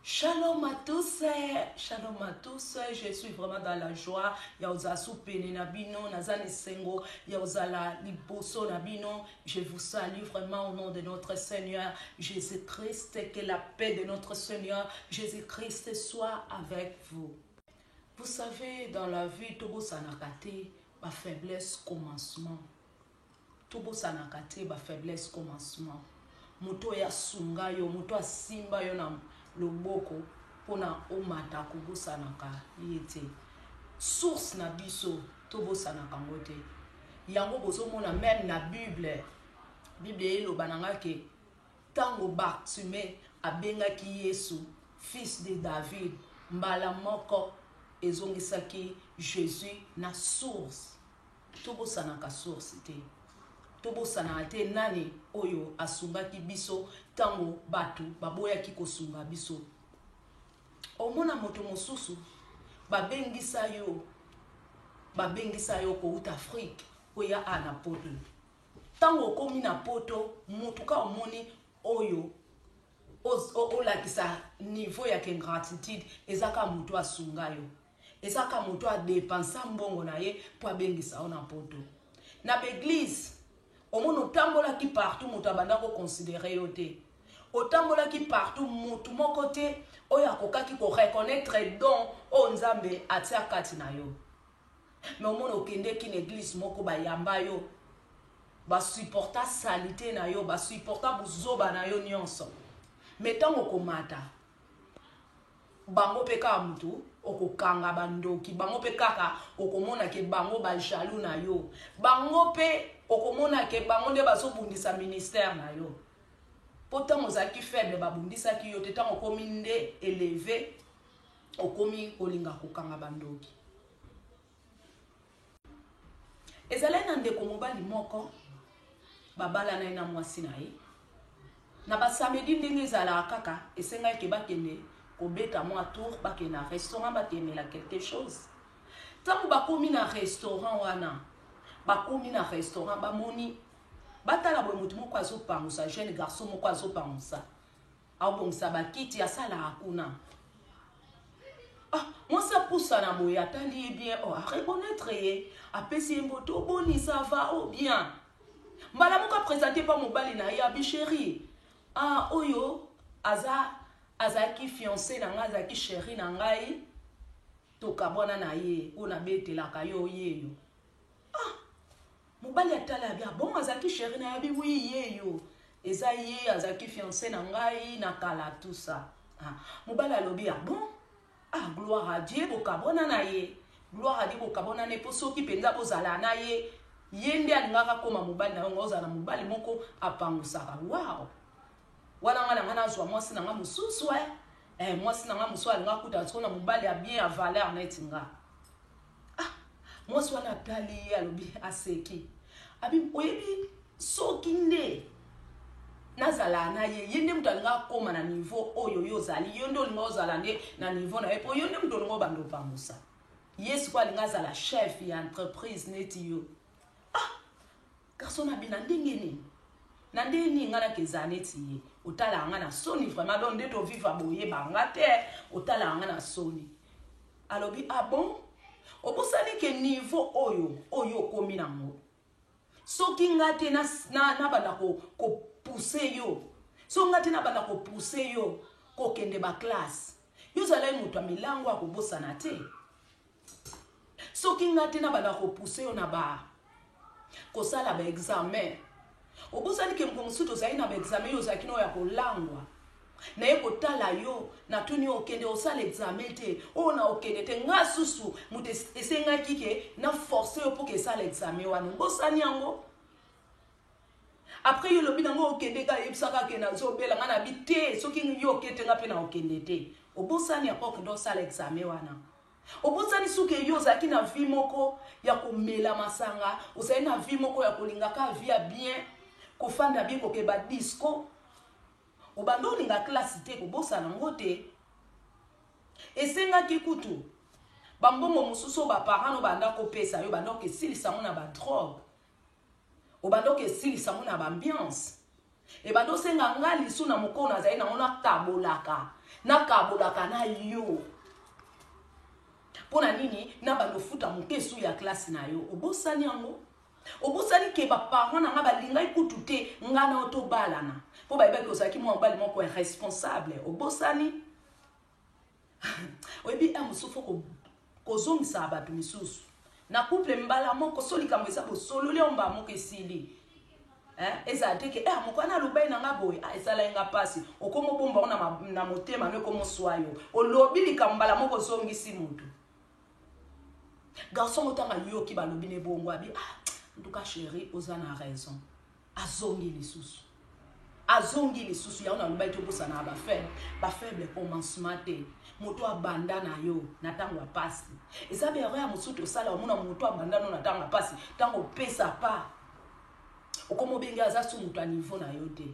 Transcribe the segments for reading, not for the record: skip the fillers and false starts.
Shalom à tous, je suis vraiment dans la joie. Yaoza soupene nabino, nazane sengo, yaoza la liboso nabino. Je vous salue vraiment au nom de notre Seigneur Jésus-Christ, que la paix de notre Seigneur Jésus-Christ soit avec vous. Vous savez, dans la vie, Tobo Sanakate, ma faiblesse commencement. Tobo Sanakate, ma faiblesse commencement. Moto ya sunga yo, moto ya simba yo na loboko pona omata kobosanaka yete source na biso tobosanaka ngote yango bozomona même na Bible elobananga ke tango Bartimée abengaki Yesu fils de David mbala moko ezongisaki Jésus na source tobosanaka source te tobosana te nani oyo asungaki biso tango batu baboyaki kosunga biso omona moto mosusu babengisa yo kouta Afrique oya ana poto tango komi na poto mutuka omoni oyo olakisa niveau ya ingratitude ezaka mutu asunga yo ezaka mutu adepansa mbongo na ye po abengisa ona poto na beglise omono tambola ki partout mutu abanda ko considérer yo te otambola ki partout mutu moko te oya kokaki ko reconnaître don o nzambe atia kati na yo mais omono okende ki église moko bayamba yo ba supporta salité na yo ba supporta buzoba na yo nyonso mais tango komata bango peka mutu okokanga bandoki bango pe kaka okomona ke bango ba jaloux na yo bango pe okomona ke bango nde bazobundisa ministère na yo pourtant ozaki faible babundisa ki yo te tango komi nde élevé okomi olinga kokanga bandoki ezalai na ndeko mobali moko babala na ye na mwasi na ye na basamedi ndenge ezalaka kaka esengai ke bakende kobeta mwa tour bakende na restaurant bakemela quelque chose tango bakomi na restaurant wana bakomi na restaurant bamoni batala boye mutu moko azopangusa jeune garçon moko azopangusa abongisa bakiti asalaka kuna mwasi apusana boye atali ye bien areconnaître ye apesi ye mboto boni ça va bien mbala moko apresente pa mobali na ye abi chéri oyo azaki fiancé na ngai azaki chéri na ngai tokabwana na ye oyo nabetelaka yo yeyo mobali atala abi bon azaki chéri na yabi oui yeyo eza ye azaki fiancé na ngai na kala tout ça mobali alobi bon gloire à Dieu bokabwana na ye gloire à Dieu bokabwana ne po soki penza bozala na ye nde alingaka koma mobali na yango ozala mobali moko apangusaka wow wana ngana nazwa mwasi na nga mosusu mwasi na nga mosusu alinga kuta tsona mobali ya bien ya valeur na etinga mwasi wana atali alobi aseki abi oyebi soki nde nazala na ye nde mutu alinga koma na niveau oyo yo ozali yo nde olinga ozala nde na niveau na ye po yo nde mutu olinga obanda opangusa yesu kwa alinga azala chef ya entreprise neti yo garçon na bina ndenge nini na ndeni ngana keza neti ye otala nga na soni vraiment donc nde to vivre boye banga te otala nga na soni alobi bon obosani ke niveau oyo komi nango soki ngate na banda ko pousser yo so ngate na banda ko pousser yo ko kende ba classe yo zala mutu amilango akobosana te soki ngate na banda ko pousser yo na ba ko sala ba examen obosani ke mkomusuto zai na ba examen yo zakino ya kolangwa na ye kotala yo na tuni okende osala examen te na okende te nga susu mutu esengaki ke na forcer yo po ke sala examen wana bosani yango après yo lobi nango okende ka yebisaka ke nazobela nga na bi te soki yo okete nga pe na okende te obosani ya okende osala examen wana obosani suke yo ozalaki na vie moko ya komela masanga ozali na vie moko ya kolingaka vie ya bien kofanda bien kokeba disco obanda olinga classe te kobosana ngo te esengaki kutu bambongo mosusu baparent no banda kopesa yo banda okesilisa ngo na badrogue obanda okesilisa ngo na baambiance E bando senga nga lisu na mokona zai na ona kabolaka. Na kabolaka na yo. Pona nini na bando futa mokesu ya klasi na yo. Obosani yango. Obosani ke ba parents na nga balinga ikutu te nga na otobalana. Po ba yeba ke ozaki mo mbali moko responsable. Obosani. Oyebi amusufu ko zongisa abatu misusu. Na couple mbala moko soli kamwesa bo solo le omba moko esili. Eza teke mokwana lubai na nga boy esala nga pasi okomo bomba na motema no komo swayo olobi likambala moko zongisi mutu garçon otanga yoki balobi ne bongo abi en tout cas chérie ozana raison azongi lisusu ya ona lubai to bosa na ba faible commencement te moto abanda na yo na tango pasi eza be ya musutu sala omona moto abanda no na tango pasi tango pesa pa okomo benga aza su mutu a niveau na yo te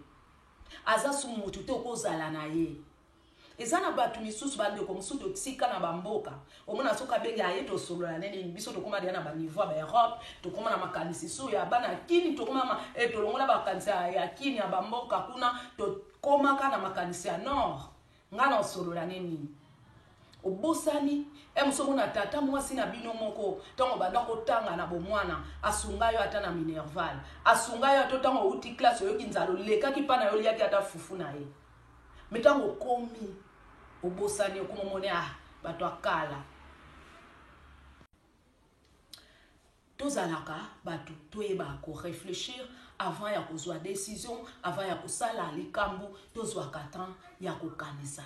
aza su mutu te okozala na ye eza na batu misusu bandeko mosusu tika na bamboka omona soka benga aye tosolola nene biso tokoma dia na ba niveau ba Europe tokoma na makanisi su ya bana kini tokoma tolongola bakanisi ya kini ya bamboka kuna tokoma kana makanisi ya nord ngana osolola nene obosani musomo na tata mwasi na bino moko tango banda kotanga na bomwana asunga yo ata na minerval asunga yo to tango uti classe yo kinzalo leka kipana yo liaki ata fufu na ye metango komi obosani okomomone bato akala tozalaka bato toyeba ko réfléchir avant ya kozwa décision avant ya kosala likambo tozwaka temps ya kokanisa.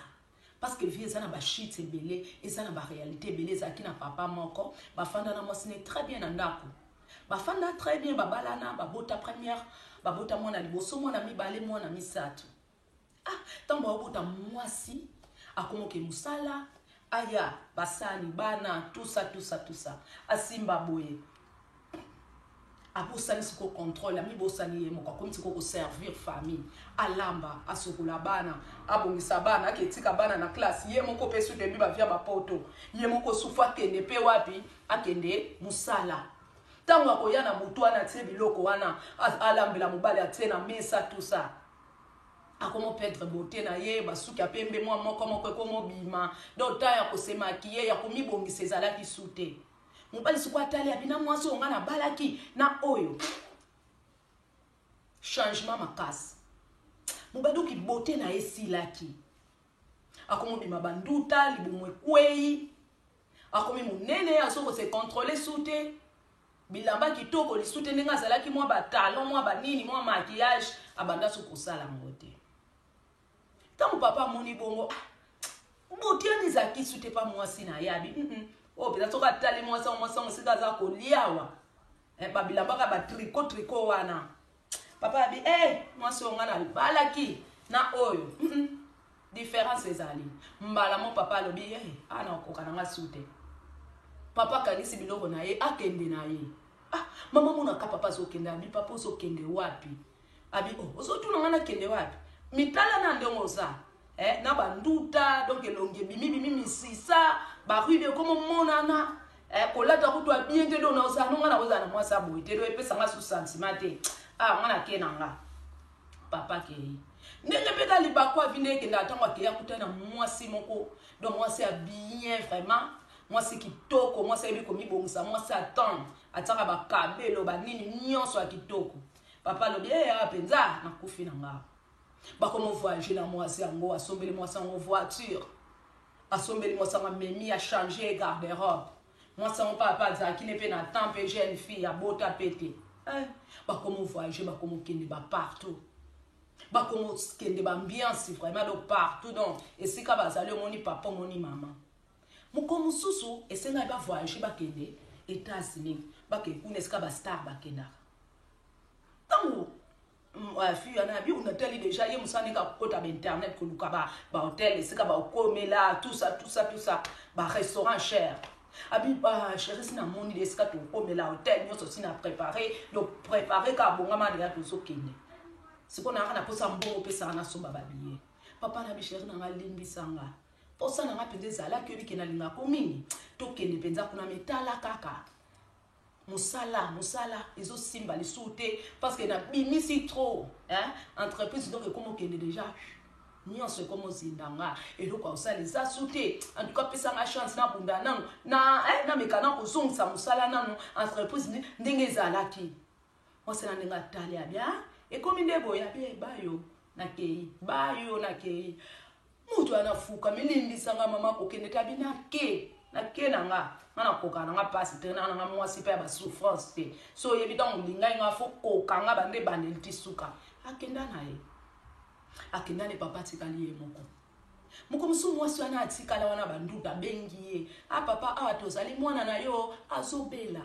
Parce que vie ezana ba shit ebele ezana ba réalité ebele ezaki na papa moko bafanda na mwasine très bien na ndako bafanda très bien babalana babota première babota mwana liboso mwana mibale mwana misato tango babota mwasi akomoke musala aya basani bana tout ça asimba boye abosani siko contrôle ami bosani ye moko comme siko ko servir famille alamba asokula bana abongisa bana aketika bana na classe ye moko pesu debi ba via ba poto ye moko sufa kende pe wapi akende musala tango akoya na mutu ana tie biloko wana alambela mobali atie na mesa tout ça akomo perdre beauté na ye basuki apembe moko komo bima donc ta ya ko se maquiller ya komi bongisa ezalaki sute mobali siko atali abina mwasi onga na balaki na oyo changement makasi mobali ki beauté na esilaki akomo bima banduta libumwe kwei akomi munene asoko se contrôler sute bilamba kitoko li sute ndenge azalaki mwa batalon mwa banini mwa maquillage abanda soko sala ngote tango papa moni bongo beauté ni zaki sute pa mwasi na yabi pesa soka tali mwasa sika za koliawa babilamba ka ba tricot wana papa abi mwasi onga na balaki na oyo différence ezali mbala mo papa lobi ana okoka na nga sute papa kanisi biloko na ye akende na ye mama mona ka papa zo kende abi papa zo kende wapi abi ozo tuna ngana kende wapi mitala na ndongo za na banduta donc elonge bimi misisa ba rude comme monana kolata kutwa bien te do na osa nonga na kozana mwasa boite do epesa nga su sentiment ngana kenanga papa ke ndenge peka libakwa vinde ke ndatangwa ke ya kutana mwasi moko donc mwasi a bien vraiment mwasi kitoko mwasi ebi komi bongisa mwasi attend ataka ba kabelo ba nini nyonso kitoko papa lo bien penza na kufi na nga bakomo voyager na mwasi yango asombeli mwasi yango voiture asombeli mwasi yango memi a changer garde-robe mwasi yango papa azalaki ne pe na temps pe jeune fille ya bota pete bakomo voyager bakomo kende ba partout bakomo kende ba ambiance vraiment donc partout donc esika bazali omoni papa omoni mama moko mususu esenga ba voyager bakende États-Unis bakekuna esika ba star bakenda tango fi yana bi unateli déjà ye musani ka kota internet ko luka ba hotel sika ba komela tout ça ba restaurant cher abi chérie sina moni de sika to komela hotel nyoso sina préparer donc préparer ka bonga ma de to sokende siko na kana posa mbongo pesa na somba babiye papa na bi chérie na ngalimbi sanga posa na ngapende zala ke bikena linga ko mingi to kende penza kuna metala kaka musala ezo simba li sute parce que na bimisi trop hein entreprise donc comme okende déjà nyonso comme ozindanga eloko osala eza sute en tout cas pesanga chance na bunda nano na mekana kozongisa mosala nano entreprise ndenge ezalaki osala ndenge atali ya bien ekomi nde boya bien bayo nakei mutu anafuka milimbisanga mama kokende tabi nake nanga ngana koka nanga pasi te nanga mwasi pe ba souffrance te so yebitant linga nga fo koka nga bande bandelti suka akenda naye akenda ne papa tikali ye moko musu mwasi wana atikala wana banduta bengi ye papa tozali mwana na yo azobela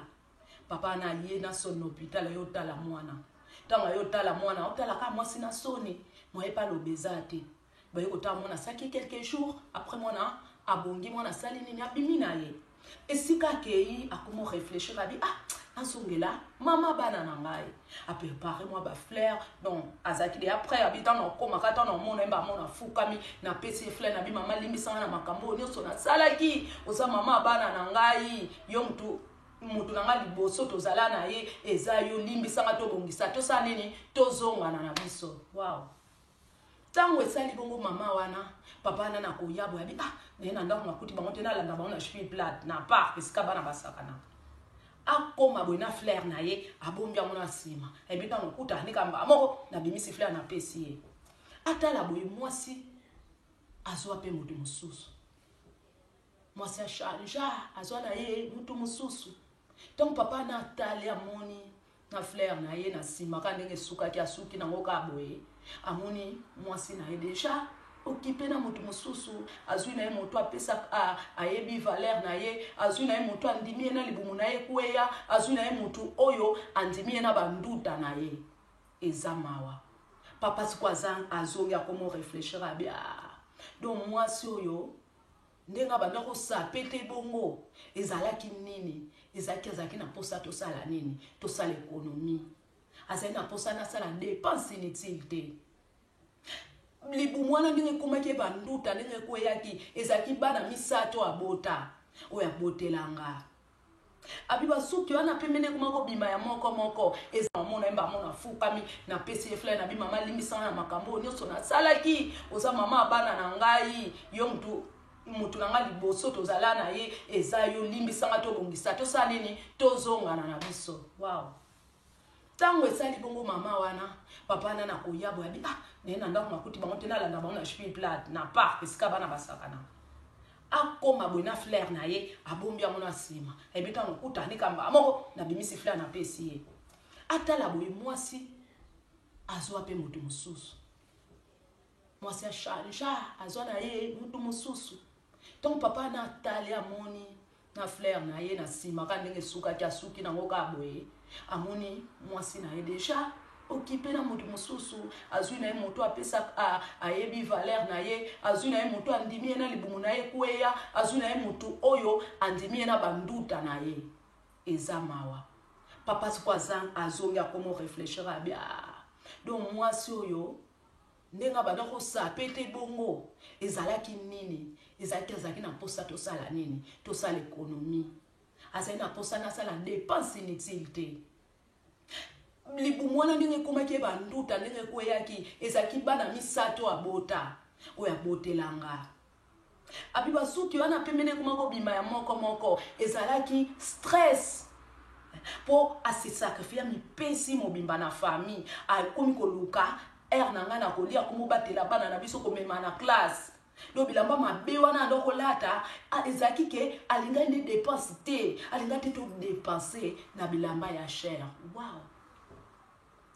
papa na ye na son hôpital yo tala mwana tanga yo tala mwana otala ka mwasi na soni moye pa lobezate bayo kota mwana saki quelques jours après mwana abongi mwana sali nini abimi na ye esika kei akomo réfléchir abi azongela mama bana na ngai préparer moi ba fleur donc azaki de après habitant na koma kata na mona mba mona fukami na pesi fleur na bi mama limbisanga na makambo nyonso na salaki oza mama bana na ngai yo mutu na ngai liboso tozala na ye eza yo limbisanga to bongisa to sa nini tozonga na biso wow tango esali bongo mama wana papa na koyabo yabi nena ndako makuti bango te na landa bango na cheville plate na parc esika bana basakana akoma boina fleur na ye abombi amona asima ebita nokuta nikamba moko na bimisi fleur na pesi ye atala boye mwasi azwa pe mutu mususu mwasi ashanja azwa na ye mutu mususu donc papa na atali amoni na fleur na ye na sima kandenge suka ki asuki na ngoka boye amoni mwasi na ye déjà occupé na mutu mususu azwi na ye moto apesa ayebi valeur na ye azwi na ye moto andimi na libumu na ye kweya azwi na ye moto oyo andimi na banduta na ye ezamawa papa sikwaza azongi akomo réfléchir abi donc mwasi oyo ndenga banda ko sapete bongo ezalaki nini ezaki na posa to sala nini to sala économie azali na posa na sala dépense inutile te libumwana ndenge komaki banduta ndenge kweyaki ezaki bana misato abota oya botelanga abiba suki wana pemene komako bima ya moko eza mona mba mona fukami na pesi fleur na bi mama limbisanga na makambo nyonso na salaki oza mama bana na ngai yo mutu na ngai liboso tozala na ye eza yo limbisanga to bongisa to sa nini tozonga na biso wow tango esali bongo mama wana papa na koyabo yabi nena ndako makuti bango te na landa bango na cheville plate na parc esika bana basakana akoma boina fleur na ye abombi amona asima ebita nokuta nikamba moko na bimisi fleur na pesi ye atala boye mwasi azwa pe mutu mususu mwasi ashanja azwa na ye mutu mususu donc papa na atali amoni na fleur na ye na sima kandenge suka ki asuki na ngoka boye amoni mwasi na ye déjà occupé na mutu mususu azwi na ye moto apesa ayebi valeur na ye azwi na ye moto andimi na libumu na ye kweya azwi na ye moto oyo andimi na banduta na ye ezamawa papa sikwaza azongi akomo réfléchir abi donc mwasi oyo ndenga banda ko sapete bongo ezalaki nini ezalaki na posa to sala nini to sala économie azali na posa na sala dépense inutile te libumwana ndenge komaki banduta ndenge kweyaki ezaki bana misato abota oya botelanga abiba suki wana pemene komako bima ya moko ezalaki stress po asi sacrifier mi pesi mobimba na famille akomi koluka nanga na kolia komo batela bana na biso komema na classe do bilamba mabe wana ndoko lata ezaki ke alinga ni dépense te alinga te to dépenser na bilamba ya cher wow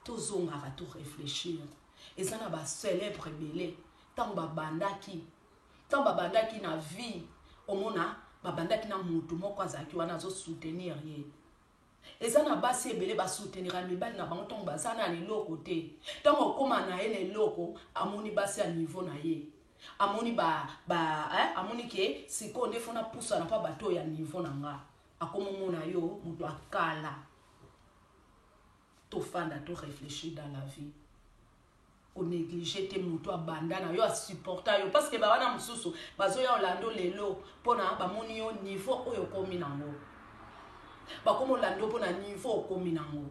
tozonga va tout réfléchir ezana ba célèbre belé tant babandaki na vie omona babandaki na mutu moko azaki wana zo soutenir ye ezana basi ebele ba soutenir mibali na bango tongo bazana na loko te tango koma na ye le loko amoni basi a niveau na ye amoni amoni ke siko ndefona pusa na pa bato ya niveau na nga akomo mona yo mutu akala to fanda to réfléchir dans la vie o négliger te mutu abandana yo a supporter yo parce que ba wana mususu bazo ya Orlando lelo pona ba moni yo niveau oyo komi nango ba komo Orlando pona niveau komi nango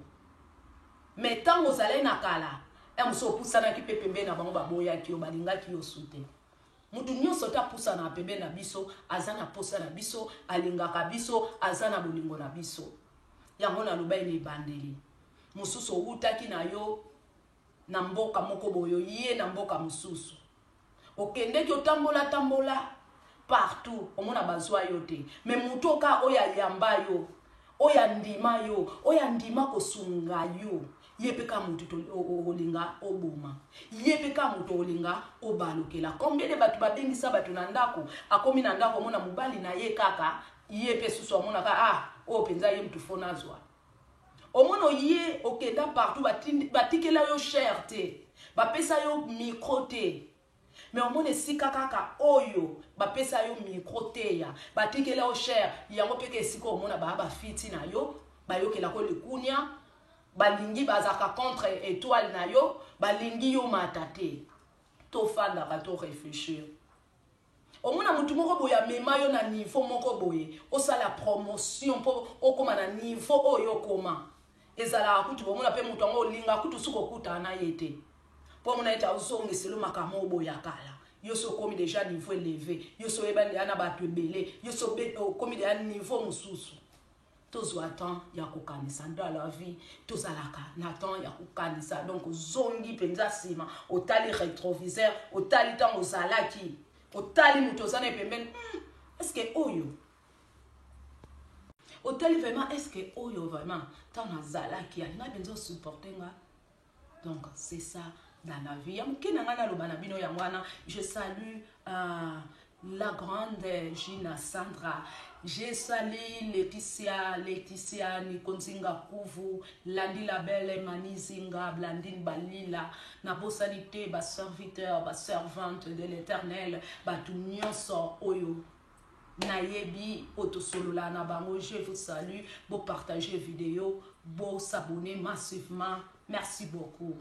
mais tango zalé na kala e muso pusana ki pepembe na bango baboya ki yo balinga ki yo sute mutu nyonso ta pusana na pembe na biso azana posa na biso alingaka biso azana bolingo na biso yango na loba ene bandeli mususu outaki na yo na mboka moko boyo ye na mboka mususu okende ki tambola partout omona bazwa yo te me mutoka oya yamba yo oya ndima kosunga yo yepeka mutu olinga obuma yepeka mutu olinga obalokela combien de batu babengisa batu na ndako akomi na ndako omona mobali na ye kaka yepe susu omona ka o penza ye mutu fona zwa omono ye okenda partout batikela yo cher te bapesa yo micro te mais omone sika kaka oyo bapesa yo micro te ya batikela yo cher yango peke sika omona ba fiti na yo bayokela ko likunya balingi bazaka contre étoile na yo balingi yo matate to fanda ka to réfléchir omona mutu moko boya mema yo na niveau moko boye osala promotion po okoma na niveau oyo koma ezala kutu bomona pe mutu ngo linga kutu suko kuta na yete po mona eta usongeselo makamo boya kala yo so komi déjà niveau élevé yo so eba na batu ebele yo so komi déjà niveau mususu tozwa temps ya kokanisa dans la vie tozalaka na temps ya kokanisa donc zongi penza sima otali rétroviseur otali temps ozalaki otali mutu ozana pembeni est-ce que oyo otali vraiment est-ce que oyo vraiment tant nazalaki alinga benzo supporter nga donc c'est ça dans la vie yamkina ngana lobana bino yangwana je salue la grande Gina Sandra. J'ai salué Laetitia Nikonzinga Kuvu, Landi la belle Manizinga, Blandine Balila, Nabosalité, bas serviteur, bas servante de l'Éternel, batu nyonso oyo. Nayebi Otosolola Nabango, je vous salue, beau partager vidéo, beau s'abonner massivement. Merci beaucoup.